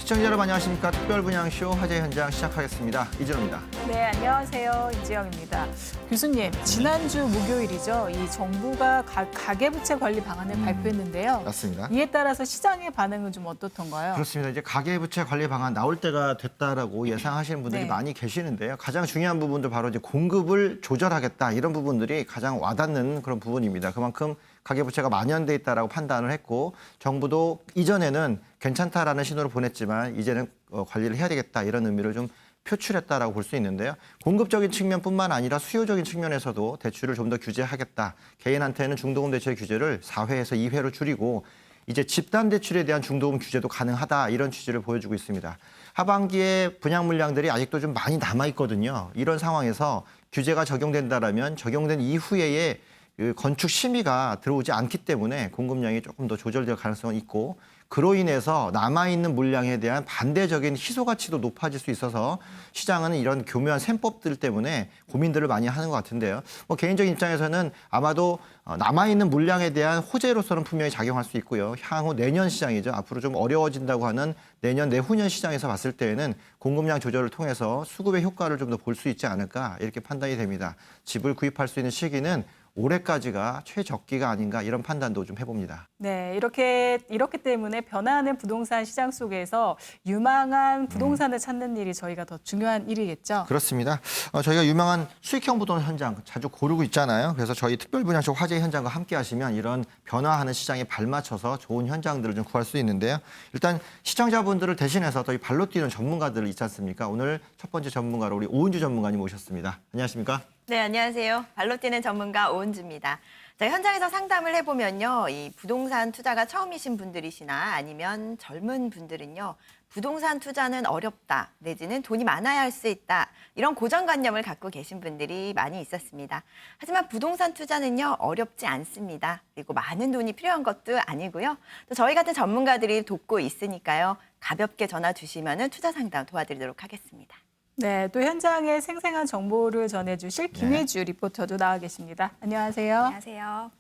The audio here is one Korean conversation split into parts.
시청자 여러분 안녕하십니까. 특별분양쇼 화제 현장 시작하겠습니다. 이진호입니다. 네, 안녕하세요. 임지영입니다. 교수님, 지난주 목요일이죠. 이 정부가 가계부채 관리 방안을 발표했는데요. 맞습니다. 이에 따라서 시장의 반응은 좀 어떻던가요? 그렇습니다. 이제 가계부채 관리 방안 나올 때가 됐다라고 예상하시는 분들이 네. 많이 계시는데요. 가장 중요한 부분도 바로 이제 공급을 조절하겠다 이런 부분들이 가장 와닿는 그런 부분입니다. 그만큼 가계부채가 만연돼 있다라고 판단을 했고 정부도 이전에는 괜찮다라는 신호를 보냈지만 이제는 관리를 해야 되겠다 이런 의미를 좀 표출했다라고 볼 수 있는데요. 공급적인 측면뿐만 아니라 수요적인 측면에서도 대출을 좀 더 규제하겠다. 개인한테는 중도금 대출 규제를 4회에서 2회로 줄이고 이제 집단 대출에 대한 중도금 규제도 가능하다 이런 취지를 보여주고 있습니다. 하반기에 분양 물량들이 아직도 좀 많이 남아 있거든요. 이런 상황에서 규제가 적용된다라면 적용된 이후에 그 건축 심의가 들어오지 않기 때문에 공급량이 조금 더 조절될 가능성은 있고 그로 인해서 남아있는 물량에 대한 반대적인 희소 가치도 높아질 수 있어서 시장은 이런 교묘한 셈법들 때문에 고민들을 많이 하는 것 같은데요. 개인적인 입장에서는 아마도 남아있는 물량에 대한 호재로서는 분명히 작용할 수 있고요. 향후 내년 시장이죠. 앞으로 좀 어려워진다고 하는 내년, 내후년 시장에서 봤을 때에는 공급량 조절을 통해서 수급의 효과를 좀 더 볼 수 있지 않을까 이렇게 판단이 됩니다. 집을 구입할 수 있는 시기는 올해까지가 최적기가 아닌가 이런 판단도 좀 해봅니다. 네, 이렇기 때문에 변화하는 부동산 시장 속에서 유망한 부동산을 찾는 일이 저희가 더 중요한 일이겠죠. 그렇습니다. 저희가 유명한 수익형 부동산 현장 자주 고르고 있잖아요. 그래서 저희 특별분야쇼 화제 현장과 함께 하시면 이런 변화하는 시장에 발맞춰서 좋은 현장들을 좀 구할 수 있는데요. 일단 시청자분들을 대신해서 저희 발로 뛰는 전문가들 있지 않습니까? 오늘 첫 번째 전문가로 우리 오은주 전문가님 모셨습니다. 안녕하십니까? 네, 안녕하세요. 발로 뛰는 전문가 오은주입니다. 자, 현장에서 상담을 해보면요. 이 부동산 투자가 처음이신 분들이시나 아니면 젊은 분들은요. 부동산 투자는 어렵다, 내지는 돈이 많아야 할 수 있다. 이런 고정관념을 갖고 계신 분들이 많이 있었습니다. 하지만 부동산 투자는요. 어렵지 않습니다. 그리고 많은 돈이 필요한 것도 아니고요. 또 저희 같은 전문가들이 돕고 있으니까요. 가볍게 전화 주시면 투자 상담 도와드리도록 하겠습니다. 네, 또 현장의 생생한 정보를 전해주실 김예주 리포터도 나와 계십니다. 안녕하세요. 안녕하세요.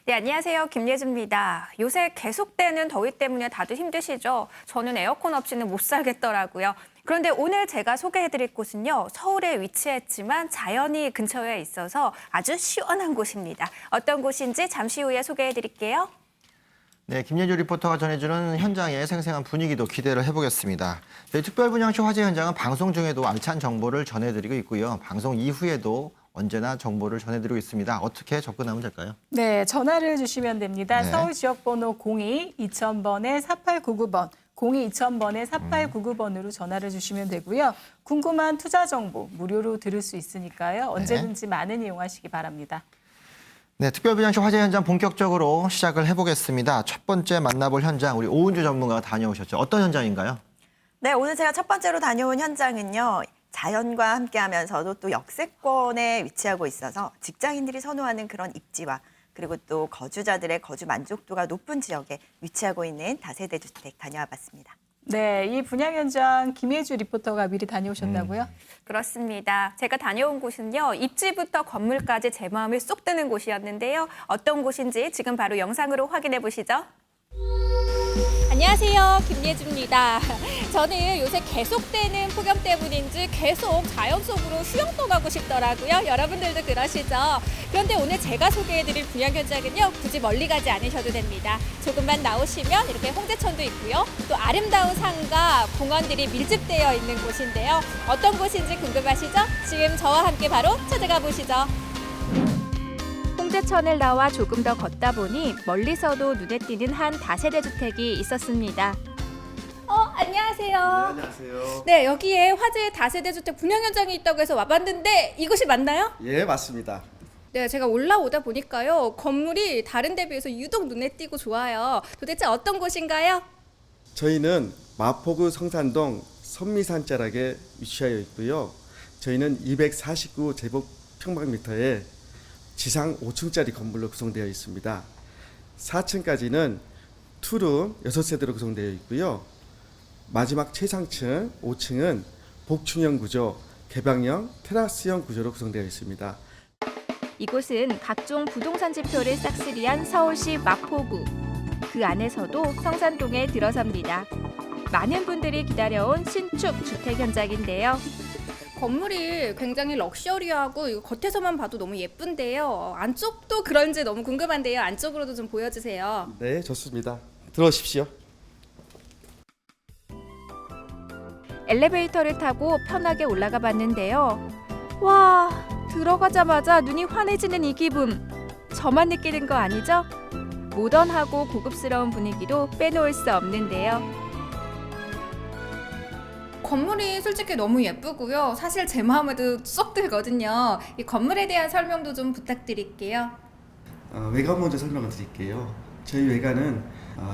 네, 안녕하세요. 김예주입니다. 요새 계속되는 더위 때문에 다들 힘드시죠? 저는 에어컨 없이는 못 살겠더라고요. 그런데 오늘 제가 소개해드릴 곳은요. 서울에 위치했지만 자연이 근처에 있어서 아주 시원한 곳입니다. 어떤 곳인지 잠시 후에 소개해드릴게요. 네, 김예주 리포터가 전해주는 현장의 생생한 분위기도 기대를 해보겠습니다. 저희 특별분양쇼 화제 현장은 방송 중에도 알찬 정보를 전해드리고 있고요. 방송 이후에도 언제나 정보를 전해드리고 있습니다. 어떻게 접근하면 될까요? 네, 전화를 주시면 됩니다. 네. 서울 지역번호 02-2000번에 4899번, 02-2000번에 4899번으로 전화를 주시면 되고요. 궁금한 투자 정보 무료로 들을 수 있으니까요. 언제든지 많은 이용하시기 바랍니다. 네, 특별분양쇼 화제 현장 본격적으로 시작을 해보겠습니다. 첫 번째 만나볼 현장, 우리 오은주 전문가가 다녀오셨죠. 어떤 현장인가요? 네, 오늘 제가 첫 번째로 다녀온 현장은요. 자연과 함께하면서도 또 역세권에 위치하고 있어서 직장인들이 선호하는 그런 입지와 그리고 또 거주자들의 거주 만족도가 높은 지역에 위치하고 있는 다세대 주택 다녀와 봤습니다. 네, 이 분양 현장 김예주 리포터가 미리 다녀오셨다고요? 그렇습니다. 제가 다녀온 곳은요. 입지부터 건물까지 제 마음이 쏙 드는 곳이었는데요. 어떤 곳인지 지금 바로 영상으로 확인해 보시죠. 안녕하세요. 김예주입니다. 저는 요새 계속되는 폭염 때문인지 계속 자연 속으로 휴양 떠나고 싶더라고요. 여러분들도 그러시죠? 그런데 오늘 제가 소개해드릴 분양 현장은요. 굳이 멀리 가지 않으셔도 됩니다. 조금만 나오시면 이렇게 홍제천도 있고요. 또 아름다운 산과 공원들이 밀집되어 있는 곳인데요. 어떤 곳인지 궁금하시죠? 지금 저와 함께 바로 찾아가 보시죠. 홍제천을 나와 조금 더 걷다 보니 멀리서도 눈에 띄는 한 다세대 주택이 있었습니다. 안녕하세요. 네, 안녕하세요. 네, 여기에 화제의 다세대 주택 분양 현장이 있다고 해서 와봤는데 이곳이 맞나요? 예, 맞습니다. 네, 제가 올라오다 보니까요. 건물이 다른 데 비해서 유독 눈에 띄고 좋아요. 도대체 어떤 곳인가요? 저희는 마포구 성산동 선미산 자락에 위치하여 있고요. 저희는 249제곱평방미터에 지상 5층짜리 건물로 구성되어 있습니다. 4층까지는 투룸 6세대로 구성되어 있고요. 마지막 최상층 5층은 복층형 구조, 개방형 테라스형 구조로 구성되어 있습니다. 이곳은 각종 부동산 지표를 싹쓸이한 서울시 마포구. 그 안에서도 성산동에 들어섭니다. 많은 분들이 기다려온 신축 주택 현장인데요. 건물이 굉장히 럭셔리하고 이거 겉에서만 봐도 너무 예쁜데요. 안쪽도 그런지 너무 궁금한데요. 안쪽으로도 좀 보여주세요. 네, 좋습니다. 들어오십시오. 엘리베이터를 타고 편하게 올라가 봤는데요. 와, 들어가자마자 눈이 환해지는 이 기분. 저만 느끼는 거 아니죠? 모던하고 고급스러운 분위기도 빼놓을 수 없는데요. 건물이 솔직히 너무 예쁘고요. 사실 제 마음에도 쏙 들거든요. 이 건물에 대한 설명도 좀 부탁드릴게요. 외관 먼저 설명을 드릴게요. 저희 외관은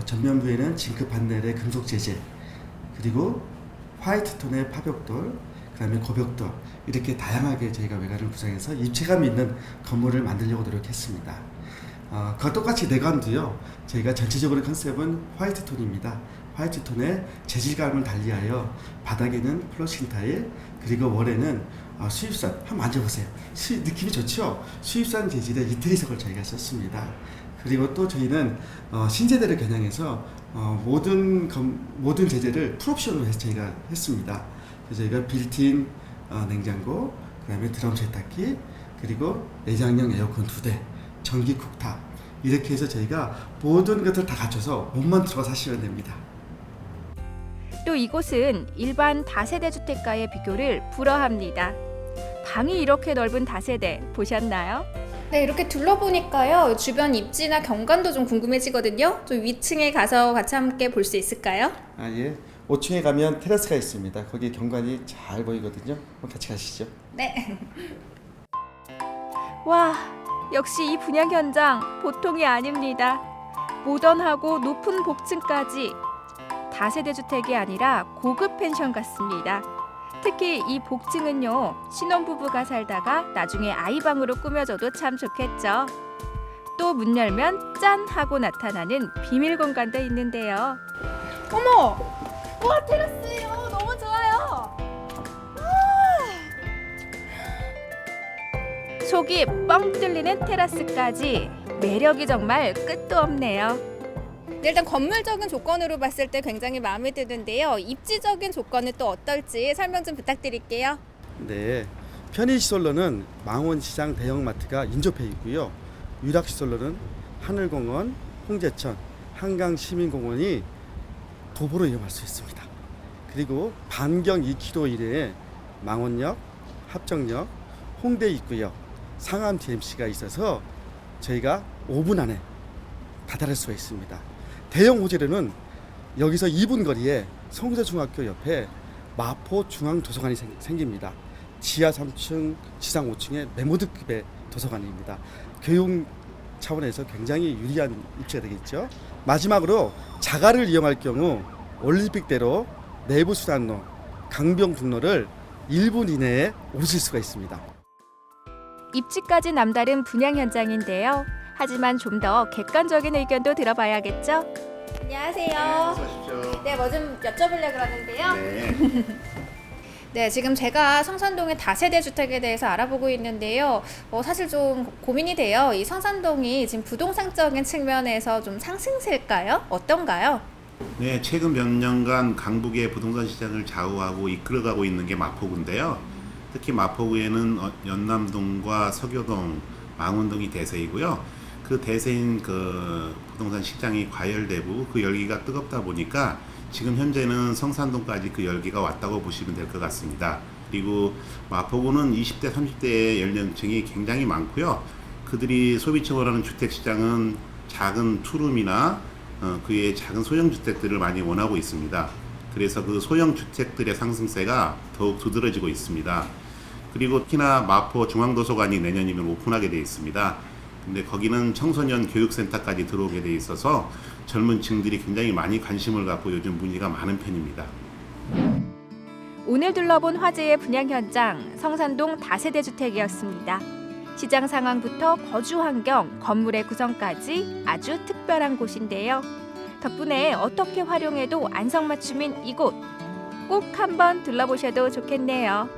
전면부에는 징크 판넬의 금속 재질, 그리고 화이트 톤의 파벽돌, 그다음에 고벽돌, 이렇게 다양하게 저희가 외관을 구성해서 입체감 있는 건물을 만들려고 노력했습니다. 그와 똑같이 내관도요. 저희가 전체적으로 컨셉은 화이트 톤입니다. 화이트 톤의 재질감을 달리하여 바닥에는 플러싱 타일, 그리고 월에는 수입산, 한번 만져보세요. 느낌이 좋죠? 수입산 재질의 이태리석을 저희가 썼습니다. 그리고 또 저희는 신세대를 겨냥해서 모든 제재를 풀옵션으로 해서 저희가 했습니다. 그래서 저희가 빌트인 냉장고, 그다음에 드럼 세탁기, 그리고 내장형 에어컨 2대, 전기 쿡탑, 이렇게 해서 저희가 모든 것을 다 갖춰서 몸만 들어가 사시면 됩니다. 또 이곳은 일반 다세대 주택가의 비교를 불허합니다. 방이 이렇게 넓은 다세대 보셨나요? 네, 이렇게 둘러보니까요. 주변 입지나 경관도 좀 궁금해지거든요. 좀 위층에 가서 같이 함께 볼 수 있을까요? 예. 5층에 가면 테라스가 있습니다. 거기 경관이 잘 보이거든요. 한번 같이 가시죠. 네. 와, 역시 이 분양 현장 보통이 아닙니다. 모던하고 높은 복층까지 다세대 주택이 아니라 고급 펜션 같습니다. 특히 이 복층은요, 신혼부부가 살다가 나중에 아이방으로 꾸며줘도 참 좋겠죠. 또 문 열면 짠 하고 나타나는 비밀 공간도 있는데요. 어머! 와, 테라스예요. 너무 좋아요. 속이 뻥 뚫리는 테라스까지 매력이 정말 끝도 없네요. 네, 일단 건물적인 조건으로 봤을 때 굉장히 마음에 드는데요. 입지적인 조건은 또 어떨지 설명 좀 부탁드릴게요. 네, 편의시설로는 망원시장 대형마트가 인접해 있고요. 유락시설로는 하늘공원, 홍제천, 한강시민공원이 도보로 이용할 수 있습니다. 그리고 반경 2km 이내에 망원역, 합정역, 홍대 입구역, 상암 DMC가 있어서 저희가 5분 안에 다다를 수가 있습니다. 대형 호재로는 여기서 2분 거리에 성서중학교 옆에 마포중앙도서관이 생깁니다. 지하 3층, 지상 5층의 메모드급의 도서관입니다. 교육 차원에서 굉장히 유리한 입지가 되겠죠. 마지막으로 자가를 이용할 경우 올림픽대로 내부순환로, 강병북로를 1분 이내에 오실 수가 있습니다. 입지까지 남다른 분양 현장인데요. 하지만 좀 더 객관적인 의견도 들어봐야겠죠? 안녕하세요. 네, 뭐 좀 여쭤보려고 그러는데요. 네, 지금 제가 성산동의 다세대 주택에 대해서 알아보고 있는데요. 사실 좀 고민이 돼요. 이 성산동이 지금 부동산적인 측면에서 좀 상승세일까요? 어떤가요? 네, 최근 몇 년간 강북의 부동산 시장을 좌우하고 이끌어가고 있는 게 마포구인데요. 특히 마포구에는 연남동과 서교동, 망원동이 대세이고요. 그 대세인 그 부동산 시장이 과열되고 그 열기가 뜨겁다 보니까 지금 현재는 성산동까지 그 열기가 왔다고 보시면 될 것 같습니다. 그리고 마포구는 20대, 30대의 연령층이 굉장히 많고요. 그들이 소비층으로 하는 주택시장은 작은 투룸이나 그의 작은 소형주택들을 많이 원하고 있습니다. 그래서 그 소형주택들의 상승세가 더욱 두드러지고 있습니다. 그리고 특히나 마포 중앙도서관이 내년이면 오픈하게 되어 있습니다. 근데 거기는 청소년 교육센터까지 들어오게 돼 있어서 젊은 층들이 굉장히 많이 관심을 갖고 요즘 문의가 많은 편입니다. 오늘 둘러본 화제의 분양 현장 성산동 다세대 주택이었습니다. 시장 상황부터 거주 환경, 건물의 구성까지 아주 특별한 곳인데요. 덕분에 어떻게 활용해도 안성맞춤인 이곳 꼭 한번 둘러보셔도 좋겠네요.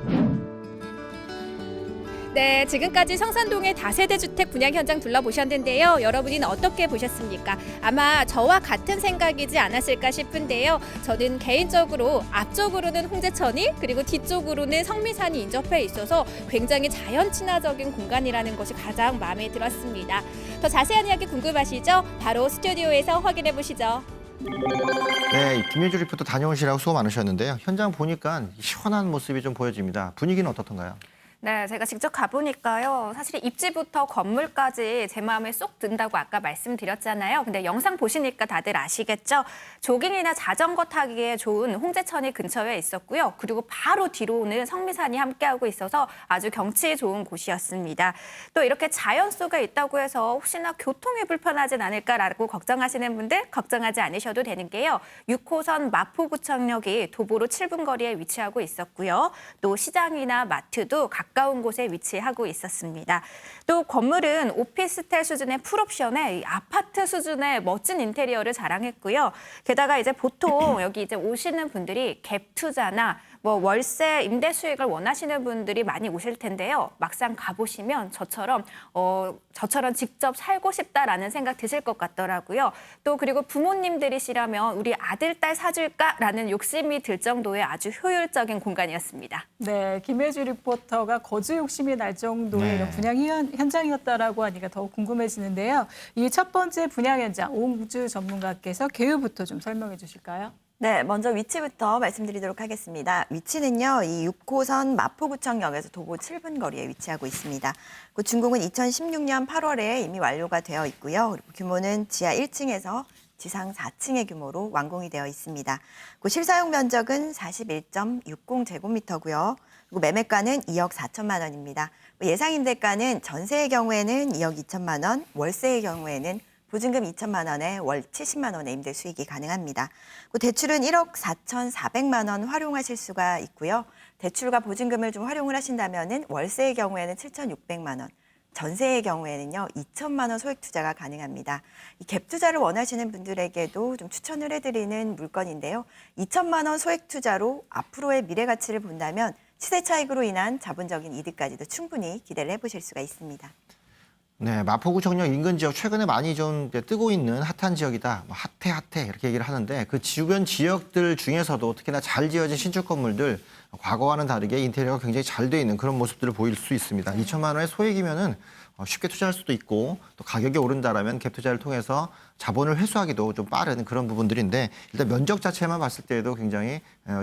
네, 지금까지 성산동의 다세대 주택 분양 현장 둘러보셨는데요. 여러분은 어떻게 보셨습니까? 아마 저와 같은 생각이지 않았을까 싶은데요. 저는 개인적으로 앞쪽으로는 홍제천이 그리고 뒤쪽으로는 성미산이 인접해 있어서 굉장히 자연 친화적인 공간이라는 것이 가장 마음에 들었습니다. 더 자세한 이야기 궁금하시죠? 바로 스튜디오에서 확인해 보시죠. 네, 김효주 리포터 다녀오시라고 수고 많으셨는데요. 현장 보니까 시원한 모습이 좀 보여집니다. 분위기는 어떻던가요? 네, 제가 직접 가보니까요. 사실 입지부터 건물까지 제 마음에 쏙 든다고 아까 말씀드렸잖아요. 근데 영상 보시니까 다들 아시겠죠? 조깅이나 자전거 타기에 좋은 홍제천이 근처에 있었고요. 그리고 바로 뒤로는 성미산이 함께하고 있어서 아주 경치 좋은 곳이었습니다. 또 이렇게 자연 속에 있다고 해서 혹시나 교통이 불편하진 않을까라고 걱정하시는 분들 걱정하지 않으셔도 되는 게요. 6호선 마포구청역이 도보로 7분 거리에 위치하고 있었고요. 또 시장이나 마트도 가까운 곳에 위치하고 있었습니다. 또 건물은 오피스텔 수준의 풀옵션에 이 아파트 수준의 멋진 인테리어를 자랑했고요. 게다가 이제 보통 여기 이제 오시는 분들이 갭 투자나 뭐 월세 임대 수익을 원하시는 분들이 많이 오실 텐데요. 막상 가보시면 저처럼 직접 살고 싶다라는 생각 드실 것 같더라고요. 또 그리고 부모님들이시라면 우리 아들, 딸 사줄까라는 욕심이 들 정도의 아주 효율적인 공간이었습니다. 네, 김혜주 리포터가 거주 욕심이 날 정도의 네. 이런 분양 현장이었다라고 하니까 더욱 궁금해지는데요. 이 첫 번째 분양 현장 오웅주 전문가께서 개요부터 좀 설명해 주실까요? 네, 먼저 위치부터 말씀드리도록 하겠습니다. 위치는요, 이 6호선 마포구청역에서 도보 7분 거리에 위치하고 있습니다. 그 준공은 2016년 8월에 이미 완료가 되어 있고요. 그리고 규모는 지하 1층에서 지상 4층의 규모로 완공이 되어 있습니다. 그 실사용 면적은 41.60제곱미터고요. 그리고 매매가는 2억 4천만 원입니다. 예상 임대가는 전세의 경우에는 2억 2천만 원, 월세의 경우에는 보증금 2천만 원에 월 70만 원의 임대 수익이 가능합니다. 그 대출은 1억 4,400만 원 활용하실 수가 있고요. 대출과 보증금을 좀 활용을 하신다면은 월세의 경우에는 7,600만 원, 전세의 경우에는요 2천만 원 소액 투자가 가능합니다. 이 갭 투자를 원하시는 분들에게도 좀 추천을 해드리는 물건인데요. 2천만 원 소액 투자로 앞으로의 미래 가치를 본다면 시세 차익으로 인한 자본적인 이득까지도 충분히 기대를 해보실 수가 있습니다. 네, 마포구청역 인근 지역 최근에 많이 좀 뜨고 있는 핫한 지역이다. 뭐 핫해 이렇게 얘기를 하는데 그 주변 지역들 중에서도 특히나 잘 지어진 신축 건물들 과거와는 다르게 인테리어가 굉장히 잘 돼 있는 그런 모습들을 보일 수 있습니다. 2천만 원의 소액이면은 쉽게 투자할 수도 있고 또 가격이 오른다라면 갭 투자를 통해서 자본을 회수하기도 좀 빠른 그런 부분들인데 일단 면적 자체만 봤을 때에도 굉장히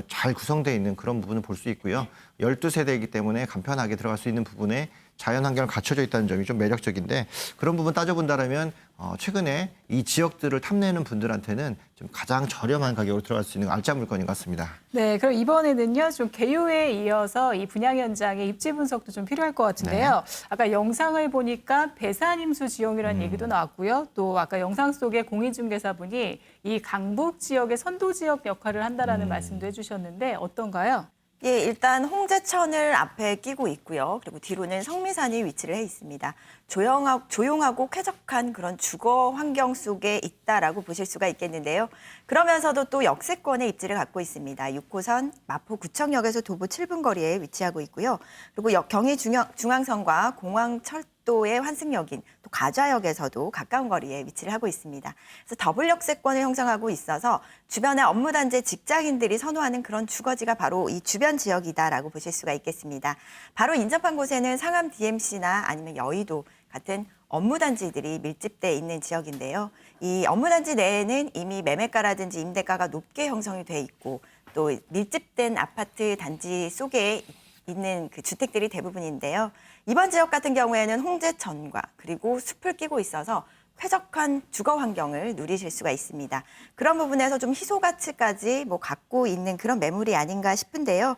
잘 구성되어 있는 그런 부분을 볼 수 있고요. 12세대이기 때문에 간편하게 들어갈 수 있는 부분에 자연 환경을 갖춰져 있다는 점이 좀 매력적인데 그런 부분 따져본다면 최근에 이 지역들을 탐내는 분들한테는 좀 가장 저렴한 가격으로 들어갈 수 있는 알짜 물건인 것 같습니다. 네, 그럼 이번에는요, 좀 개요에 이어서 이 분양 현장의 입지 분석도 좀 필요할 것 같은데요. 아까 영상을 보니까 배산임수 지형이라는 얘기도 나왔고요. 또 아까 영상 속에 공인중개사분이 이 강북 지역의 선도 지역 역할을 한다라는 말씀도 해주셨는데 어떤가요? 예, 일단 홍제천을 앞에 끼고 있고요. 그리고 뒤로는 성미산이 위치를 해 있습니다. 조용하고 쾌적한 그런 주거 환경 속에 있다라고 보실 수가 있겠는데요. 그러면서도 또 역세권의 입지를 갖고 있습니다. 6호선 마포구청역에서 도보 7분 거리에 위치하고 있고요. 그리고 경의 중앙선과 공항철도의 환승역인 또 가좌역에서도 가까운 거리에 위치를 하고 있습니다. 그래서 더블 역세권을 형성하고 있어서 주변의 업무 단지 직장인들이 선호하는 그런 주거지가 바로 이 주변 지역이다라고 보실 수가 있겠습니다. 바로 인접한 곳에는 상암 DMC나 아니면 여의도 같은 업무단지들이 밀집돼 있는 지역인데요. 이 업무단지 내에는 이미 매매가라든지 임대가가 높게 형성이 돼 있고 또 밀집된 아파트 단지 속에 있는 그 주택들이 대부분인데요. 이번 지역 같은 경우에는 홍제천과 그리고 숲을 끼고 있어서 쾌적한 주거 환경을 누리실 수가 있습니다. 그런 부분에서 좀 희소 가치까지 갖고 있는 그런 매물이 아닌가 싶은데요.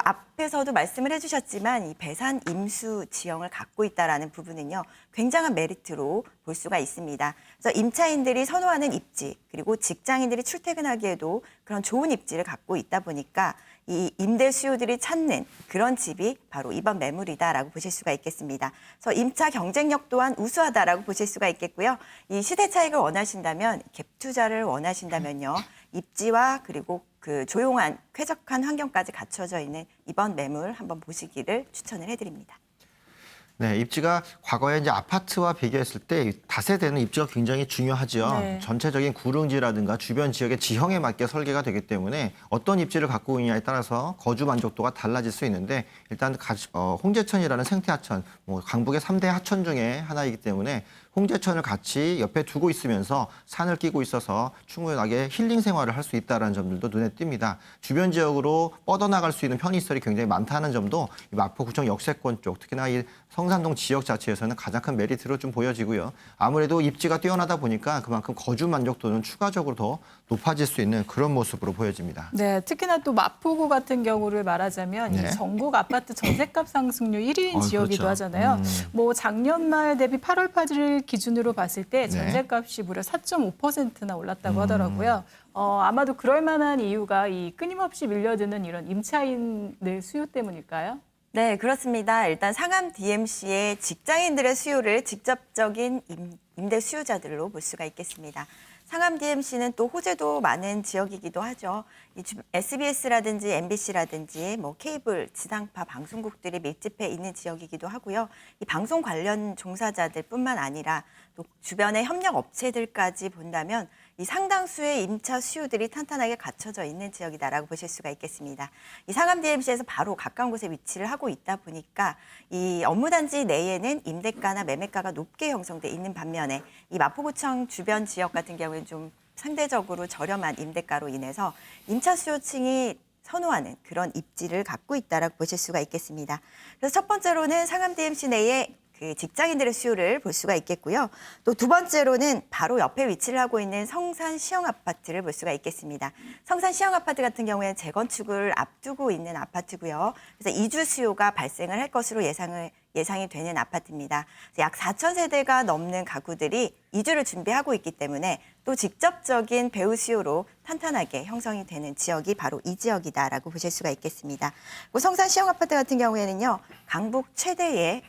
앞에서도 말씀을 해주셨지만 이 배산 임수 지형을 갖고 있다라는 부분은요, 굉장한 메리트로 볼 수가 있습니다. 그래서 임차인들이 선호하는 입지 그리고 직장인들이 출퇴근하기에도 그런 좋은 입지를 갖고 있다 보니까 이 임대 수요들이 찾는 그런 집이 바로 이번 매물이다라고 보실 수가 있겠습니다. 그래서 임차 경쟁력 또한 우수하다라고 보실 수가 있겠고요. 이 시대 차익을 원하신다면 갭 투자를 원하신다면요. 입지와 그리고 그 조용한 쾌적한 환경까지 갖춰져 있는 이번 매물 한번 보시기를 추천을 해드립니다. 네, 입지가 과거에 이제 아파트와 비교했을 때 다세대는 입지가 굉장히 중요하죠. 네. 전체적인 구릉지라든가 주변 지역의 지형에 맞게 설계가 되기 때문에 어떤 입지를 갖고 있느냐에 따라서 거주 만족도가 달라질 수 있는데 일단 홍제천이라는 생태하천, 뭐 강북의 3대 하천 중에 하나이기 때문에 홍제천을 같이 옆에 두고 있으면서 산을 끼고 있어서 충분하게 힐링 생활을 할 수 있다는 점들도 눈에 띕니다. 주변 지역으로 뻗어나갈 수 있는 편의시설이 굉장히 많다는 점도 이 마포구청 역세권 쪽, 특히나 이 성산동 지역 자체에서는 가장 큰 메리트로 좀 보여지고요. 아무래도 입지가 뛰어나다 보니까 그만큼 거주 만족도는 추가적으로 더 높아질 수 있는 그런 모습으로 보여집니다. 네, 특히나 또 마포구 같은 경우를 말하자면 네. 이 전국 아파트 전셋값 상승률 1위인 지역이기도 그렇죠. 하잖아요. 뭐 작년 말 대비 8월 8일 기준으로 봤을 때 네. 전셋값이 무려 4.5%나 올랐다고 하더라고요. 아마도 그럴 만한 이유가 이 끊임없이 밀려드는 이런 임차인들 수요 때문일까요? 네, 그렇습니다. 일단 상암 DMC의 직장인들의 수요를 직접적인 임대 수요자들로 볼 수가 있겠습니다. 상암 DMC는 또 호재도 많은 지역이기도 하죠. SBS라든지 MBC라든지 뭐 케이블, 지상파 방송국들이 밀집해 있는 지역이기도 하고요. 이 방송 관련 종사자들뿐만 아니라 또 주변의 협력 업체들까지 본다면 이 상당수의 임차 수요들이 탄탄하게 갖춰져 있는 지역이다라고 보실 수가 있겠습니다. 이 상암 DMC에서 바로 가까운 곳에 위치를 하고 있다 보니까 이 업무단지 내에는 임대가나 매매가가 높게 형성돼 있는 반면에 이 마포구청 주변 지역 같은 경우에는 좀 상대적으로 저렴한 임대가로 인해서 임차 수요층이 선호하는 그런 입지를 갖고 있다라고 보실 수가 있겠습니다. 그래서 첫 번째로는 상암 DMC 내에 그 직장인들의 수요를 볼 수가 있겠고요. 또 두 번째로는 바로 옆에 위치를 하고 있는 성산 시형 아파트를 볼 수가 있겠습니다. 성산 시형 아파트 같은 경우에는 재건축을 앞두고 있는 아파트고요. 그래서 이주 수요가 발생을 할 것으로 예상이 되는 아파트입니다. 약 4천 세대가 넘는 가구들이 이주를 준비하고 있기 때문에 또 직접적인 배우 수요로 탄탄하게 형성이 되는 지역이 바로 이 지역이다라고 보실 수가 있겠습니다. 성산 시형 아파트 같은 경우에는요, 강북 최대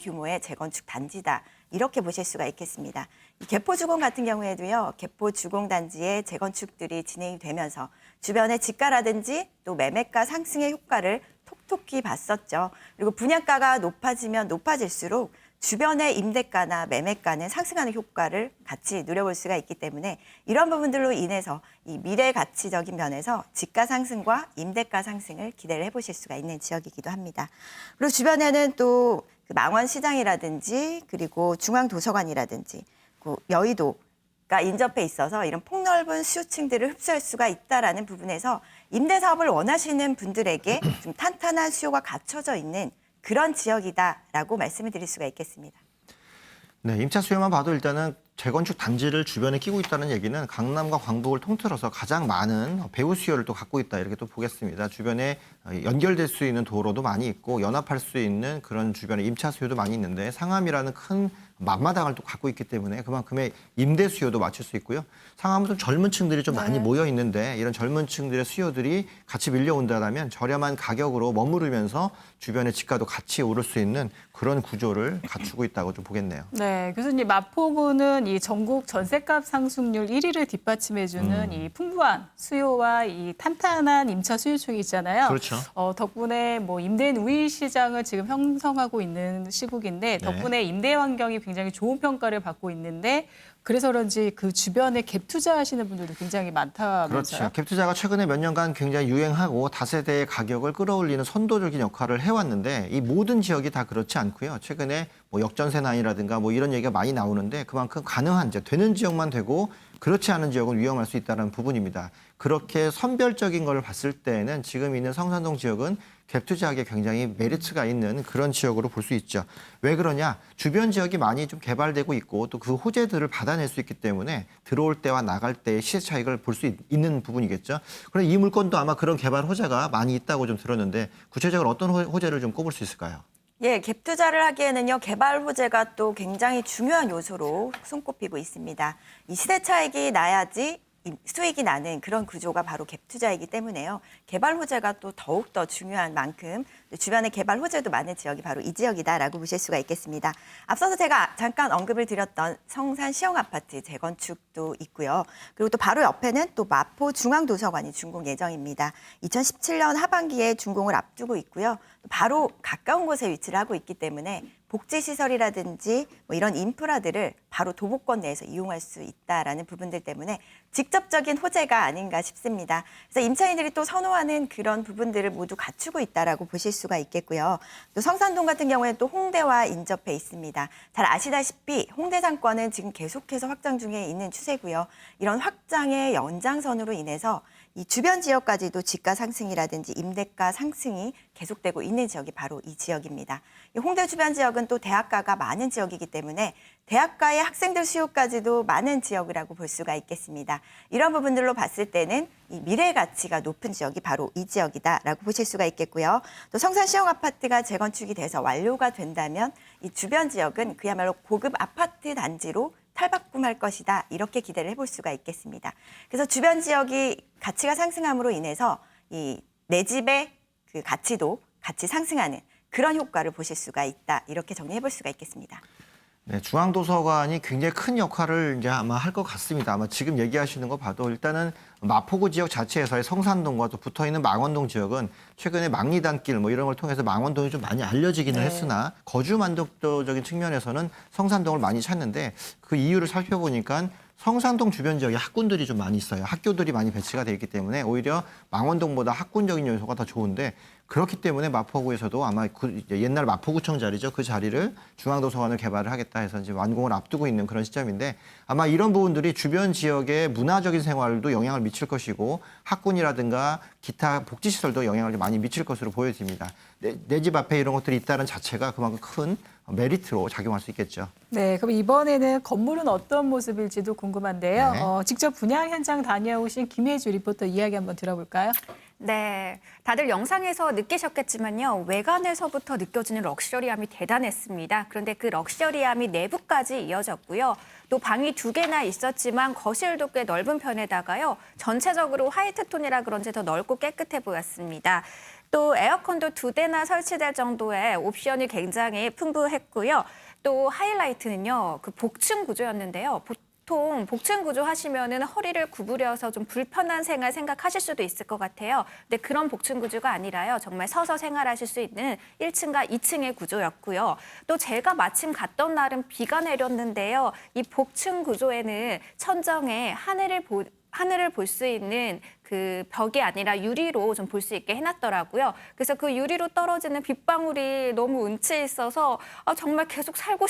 규모의 재건축 단지다. 이렇게 보실 수가 있겠습니다. 개포주공 같은 경우에도요, 개포주공단지의 재건축들이 진행이 되면서 주변의 집가라든지 또 매매가 상승의 효과를 톡톡히 봤었죠. 그리고 분양가가 높아지면 높아질수록 주변의 임대가나 매매가는 상승하는 효과를 같이 누려볼 수가 있기 때문에 이런 부분들로 인해서 이 미래 가치적인 면에서 집가 상승과 임대가 상승을 기대를 해보실 수가 있는 지역이기도 합니다. 그리고 주변에는 또 망원시장이라든지 그리고 중앙도서관이라든지 여의도가 인접해 있어서 이런 폭넓은 수요층들을 흡수할 수가 있다라는 부분에서 임대사업을 원하시는 분들에게 좀 탄탄한 수요가 갖춰져 있는 그런 지역이다라고 말씀을 드릴 수가 있겠습니다. 네, 임차 수요만 봐도 일단은 재건축 단지를 주변에 끼고 있다는 얘기는 강남과 광북을 통틀어서 가장 많은 배후 수요를 또 갖고 있다 이렇게 또 보겠습니다. 주변에 연결될 수 있는 도로도 많이 있고 연합할 수 있는 그런 주변에 임차 수요도 많이 있는데 상암이라는 큰 앞마당을 또 갖고 있기 때문에 그만큼의 임대 수요도 맞출 수 있고요. 상암은 좀 젊은 층들이 좀 많이 모여 있는데 이런 젊은 층들의 수요들이 같이 밀려온다면 저렴한 가격으로 머무르면서 주변의 집가도 같이 오를 수 있는 그런 구조를 갖추고 있다고 좀 보겠네요. 네, 교수님, 마포구는 이 전국 전셋값 상승률 1위를 뒷받침해주는 이 풍부한 수요와 이 탄탄한 임차 수요층이 있잖아요. 그렇죠. 덕분에 뭐 임대인 우위 시장을 지금 형성하고 있는 시국인데 덕분에 임대 환경이 굉장히 좋은 평가를 받고 있는데 그래서 그런지 그 주변에 갭 투자하시는 분들도 굉장히 많다면서요? 그렇죠. 갭 투자가 최근에 몇 년간 굉장히 유행하고 다세대의 가격을 끌어올리는 선도적인 역할을 해왔는데 이 모든 지역이 다 그렇지 않고요. 최근에 뭐 역전세난이라든가 뭐 이런 얘기가 많이 나오는데 그만큼 가능한 되는 지역만 되고 그렇지 않은 지역은 위험할 수 있다는 부분입니다. 그렇게 선별적인 걸 봤을 때는 지금 있는 성산동 지역은 갭 투자하기에 굉장히 메리트가 있는 그런 지역으로 볼 수 있죠. 왜 그러냐? 주변 지역이 많이 좀 개발되고 있고 또 그 호재들을 받아낼 수 있기 때문에 들어올 때와 나갈 때의 시세 차익을 볼 수 있는 부분이겠죠. 그런데 이 물건도 아마 그런 개발 호재가 많이 있다고 좀 들었는데 구체적으로 어떤 호재를 좀 꼽을 수 있을까요? 예, 갭 투자를 하기에는요, 개발 호재가 또 굉장히 중요한 요소로 손꼽히고 있습니다. 이 시세 차익이 나야지 수익이 나는 그런 구조가 바로 갭 투자이기 때문에요. 개발 호재가 또 더욱더 중요한 만큼 주변에 개발 호재도 많은 지역이 바로 이 지역이다라고 보실 수가 있겠습니다. 앞서서 제가 잠깐 언급을 드렸던 성산 시형 아파트 재건축도 있고요. 그리고 또 바로 옆에는 또 마포 중앙도서관이 준공 예정입니다. 2017년 하반기에 준공을 앞두고 있고요. 바로 가까운 곳에 위치를 하고 있기 때문에 복지시설이라든지 뭐 이런 인프라들을 바로 도보권 내에서 이용할 수 있다라는 부분들 때문에 직접적인 호재가 아닌가 싶습니다. 그래서 임차인들이 또 선호하는 그런 부분들을 모두 갖추고 있다라고 보실 수가 있겠고요. 또 성산동 같은 경우에는 또 홍대와 인접해 있습니다. 잘 아시다시피 홍대 상권은 지금 계속해서 확장 중에 있는 추세고요. 이런 확장의 연장선으로 인해서 이 주변 지역까지도 집가 상승이라든지 임대가 상승이 계속되고 있는 지역이 바로 이 지역입니다. 이 홍대 주변 지역은 또 대학가가 많은 지역이기 때문에 대학가의 학생들 수요까지도 많은 지역이라고 볼 수가 있겠습니다. 이런 부분들로 봤을 때는 이 미래 가치가 높은 지역이 바로 이 지역이다라고 보실 수가 있겠고요. 또 성산 시형 아파트가 재건축이 돼서 완료가 된다면 이 주변 지역은 그야말로 고급 아파트 단지로 탈바꿈할 것이다. 이렇게 기대를 해볼 수가 있겠습니다. 그래서 주변 지역이 가치가 상승함으로 인해서 이 내 집의 그 가치도 같이 상승하는 그런 효과를 보실 수가 있다. 이렇게 정리해 볼 수가 있겠습니다. 네, 중앙도서관이 굉장히 큰 역할을 이제 아마 할 것 같습니다. 아마 지금 얘기하시는 거 봐도 일단은 마포구 지역 자체에서의 성산동과 또 붙어 있는 망원동 지역은 최근에 망리단길 뭐 이런 걸 통해서 망원동이 좀 많이 알려지기는 했으나 거주 만족도적인 측면에서는 성산동을 많이 찾는데 그 이유를 살펴보니까 성산동 주변 지역에 학군들이 좀 많이 있어요. 학교들이 많이 배치가 되어 있기 때문에 오히려 망원동보다 학군적인 요소가 더 좋은데 그렇기 때문에 마포구에서도 아마 옛날 마포구청 자리죠. 그 자리를 중앙도서관을 개발을 하겠다 해서 이제 완공을 앞두고 있는 그런 시점인데 아마 이런 부분들이 주변 지역의 문화적인 생활도 영향을 미칠 것이고 학군이라든가 기타 복지시설도 영향을 많이 미칠 것으로 보여집니다. 내 집 앞에 이런 것들이 있다는 자체가 그만큼 큰 메리트로 작용할 수 있겠죠. 네, 그럼 이번에는 건물은 어떤 모습일지도 궁금한데요. 네. 직접 분양 현장 다녀오신 김혜주 리포터 이야기 한번 들어볼까요? 네, 다들 영상에서 느끼셨겠지만요. 외관에서부터 느껴지는 럭셔리함이 대단했습니다. 그런데 그 럭셔리함이 내부까지 이어졌고요. 또 방이 2개나 있었지만 거실도 꽤 넓은 편에다가요. 전체적으로 화이트 톤이라 그런지 더 넓고 깨끗해 보였습니다. 또 에어컨도 2대나 설치될 정도의 옵션이 굉장히 풍부했고요. 또 하이라이트는요. 그 복층 구조였는데요. 보통 복층 구조 하시면은 허리를 구부려서 좀 불편한 생활 생각하실 수도 있을 것 같아요. 근데 그런 복층 구조가 아니라요. 정말 서서 생활하실 수 있는 1층과 2층의 구조였고요. 또 제가 마침 갔던 날은 비가 내렸는데요. 이 복층 구조에는 천정에 하늘을 볼 수 있는 그 벽이 아니라 유리로 좀 볼 수 있게 해놨더라고요. 그래서 그 유리로 떨어지는 빗방울이 너무 운치 있어서 정말 계속 살고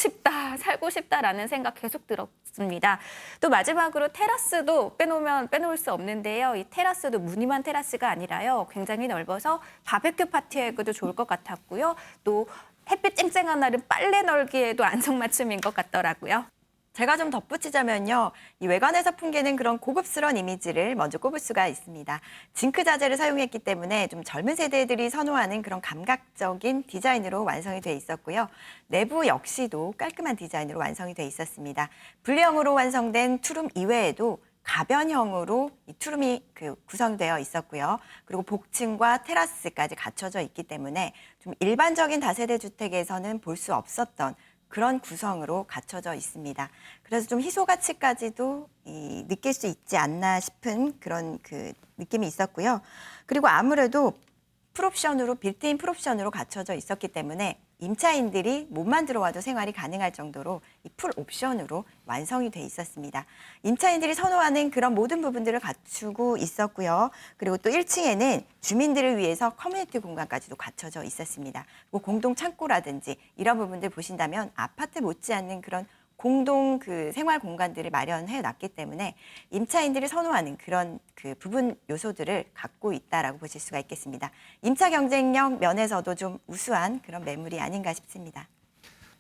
싶다라는 생각 계속 들었습니다. 또 마지막으로 테라스도 빼놓을 수 없는데요. 이 테라스도 무늬만 테라스가 아니라요. 굉장히 넓어서 바베큐 파티에도 좋을 것 같았고요. 또 햇빛 쨍쨍한 날은 빨래 널기에도 안성맞춤인 것 같더라고요. 제가 좀 덧붙이자면요. 이 외관에서 풍기는 그런 고급스러운 이미지를 먼저 꼽을 수가 있습니다. 징크 자재를 사용했기 때문에 좀 젊은 세대들이 선호하는 그런 감각적인 디자인으로 완성이 돼 있었고요. 내부 역시도 깔끔한 디자인으로 완성이 돼 있었습니다. 분리형으로 완성된 투룸 이외에도 가변형으로 이 투룸이 구성되어 있었고요. 그리고 복층과 테라스까지 갖춰져 있기 때문에 좀 일반적인 다세대 주택에서는 볼 수 없었던 그런 구성으로 갖춰져 있습니다. 그래서 좀 희소 가치까지도 느낄 수 있지 않나 싶은 그런 그 느낌이 있었고요. 그리고 아무래도 풀옵션으로 빌트인 풀옵션으로 갖춰져 있었기 때문에 임차인들이 몸만 들어와도 생활이 가능할 정도로 이 풀옵션으로 완성이 돼 있었습니다. 임차인들이 선호하는 그런 모든 부분들을 갖추고 있었고요. 그리고 또 1층에는 주민들을 위해서 커뮤니티 공간까지도 갖춰져 있었습니다. 뭐 공동 창고라든지 이런 부분들 보신다면 아파트 못지않는 그런 공동 그 생활 공간들을 마련해 놨기 때문에 임차인들이 선호하는 그런 그 부분 요소들을 갖고 있다라고 보실 수가 있겠습니다. 임차 경쟁력 면에서도 좀 우수한 그런 매물이 아닌가 싶습니다.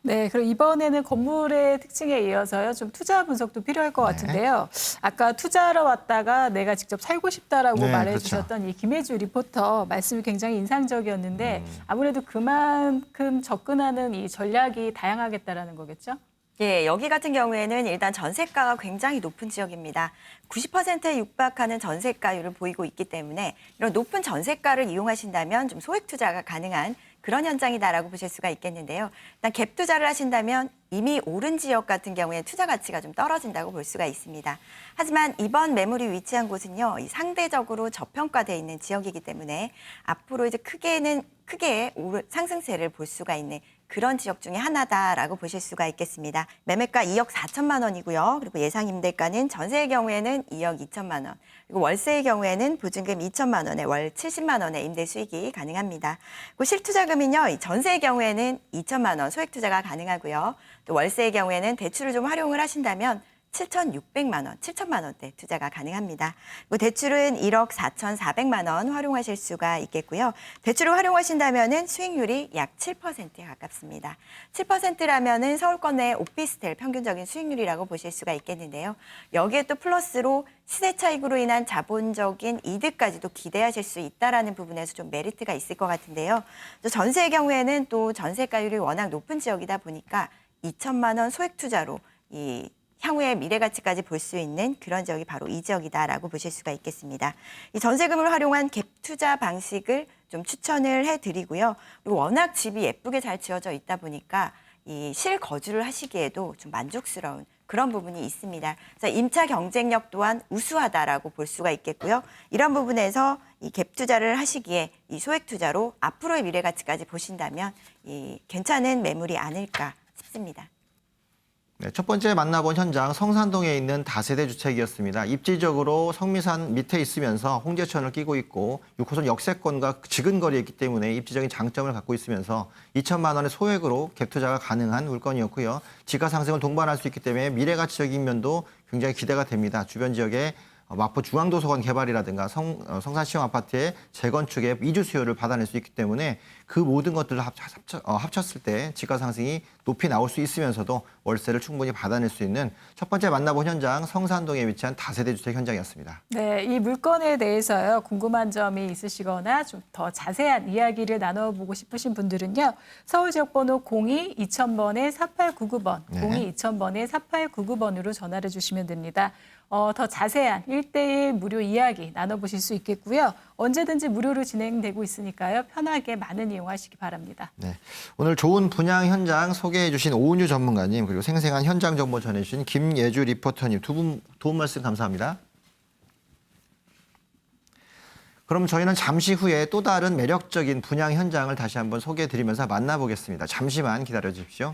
네, 그럼 이번에는 건물의 특징에 이어서요. 좀 투자 분석도 필요할 것 같은데요. 아까 투자하러 왔다가 내가 직접 살고 싶다라고 네, 말해주셨던 이 김혜주 리포터 말씀이 굉장히 인상적이었는데 아무래도 그만큼 접근하는 이 전략이 다양하겠다라는 거겠죠? 예, 여기 같은 경우에는 일단 전세가가 굉장히 높은 지역입니다. 90%에 육박하는 전세가율을 보이고 있기 때문에 이런 높은 전세가를 이용하신다면 좀 소액 투자가 가능한 그런 현장이다라고 보실 수가 있겠는데요. 일단 갭 투자를 하신다면 이미 오른 지역 같은 경우에 투자 가치가 좀 떨어진다고 볼 수가 있습니다. 하지만 이번 매물이 위치한 곳은요, 이 상대적으로 저평가되어 있는 지역이기 때문에 앞으로 이제 크게 상승세를 볼 수가 있는 그런 지역 중에 하나다라고 보실 수가 있겠습니다. 매매가 2억 4천만 원이고요. 그리고 예상 임대가는 전세의 경우에는 2억 2천만 원, 그리고 월세의 경우에는 보증금 2천만 원에 월 70만 원의 임대 수익이 가능합니다. 그리고 실투자금은요, 이 전세의 경우에는 2천만 원 소액 투자가 가능하고요. 또 월세의 경우에는 대출을 좀 활용을 하신다면 7,600만 원, 7천만 원대 투자가 가능합니다. 그리고 대출은 1억 4,400만 원 활용하실 수가 있겠고요. 대출을 활용하신다면은 수익률이 약 7%에 가깝습니다. 7%라면은 서울권 내 오피스텔 평균적인 수익률이라고 보실 수가 있겠는데요. 여기에 또 플러스로 시세 차익으로 인한 자본적인 이득까지도 기대하실 수 있다라는 부분에서 좀 메리트가 있을 것 같은데요. 또 전세의 경우에는 또 전세가율이 워낙 높은 지역이다 보니까 2천만 원 소액 투자로 이 향후의 미래 가치까지 볼 수 있는 그런 지역이 바로 이 지역이다라고 보실 수가 있겠습니다. 이 전세금을 활용한 갭 투자 방식을 좀 추천을 해드리고요. 그리고 워낙 집이 예쁘게 잘 지어져 있다 보니까 이 실거주를 하시기에도 좀 만족스러운 그런 부분이 있습니다. 그래서 임차 경쟁력 또한 우수하다라고 볼 수가 있겠고요. 이런 부분에서 이 갭 투자를 하시기에 이 소액 투자로 앞으로의 미래 가치까지 보신다면 이 괜찮은 매물이 아닐까 싶습니다. 네, 첫 번째 만나본 현장 성산동에 있는 다세대 주택이었습니다. 입지적으로 성미산 밑에 있으면서 홍제천을 끼고 있고 6호선 역세권과 지근거리에 있기 때문에 입지적인 장점을 갖고 있으면서 2천만 원의 소액으로 갭 투자가 가능한 물건이었고요. 지가 상승을 동반할 수 있기 때문에 미래 가치적인 면도 굉장히 기대가 됩니다. 주변 지역에 마포 중앙도서관 개발이라든가 성산시형 아파트의 재건축의 이주 수요를 받아낼 수 있기 때문에 그 모든 것들을 합쳤을 때 지가 상승이 높이 나올 수 있으면서도 월세를 충분히 받아낼 수 있는 첫 번째 만나본 현장 성산동에 위치한 다세대 주택 현장이었습니다. 네, 이 물건에 대해서요, 궁금한 점이 있으시거나 좀 더 자세한 이야기를 나눠보고 싶으신 분들은요, 서울지역번호 02-2000번에 4899번, 네. 02-2000번에 4899번으로 전화를 주시면 됩니다. 더 자세한 1:1 무료 이야기 나눠보실 수 있겠고요. 언제든지 무료로 진행되고 있으니까요. 편하게 많은 이용하시기 바랍니다. 네, 오늘 좋은 분양 현장 소개해 주신 오은유 전문가님 그리고 생생한 현장 정보 전해주신 김예주 리포터님 두 분 도움 말씀 감사합니다. 그럼 저희는 잠시 후에 또 다른 매력적인 분양 현장을 다시 한번 소개해 드리면서 만나보겠습니다. 잠시만 기다려 주십시오.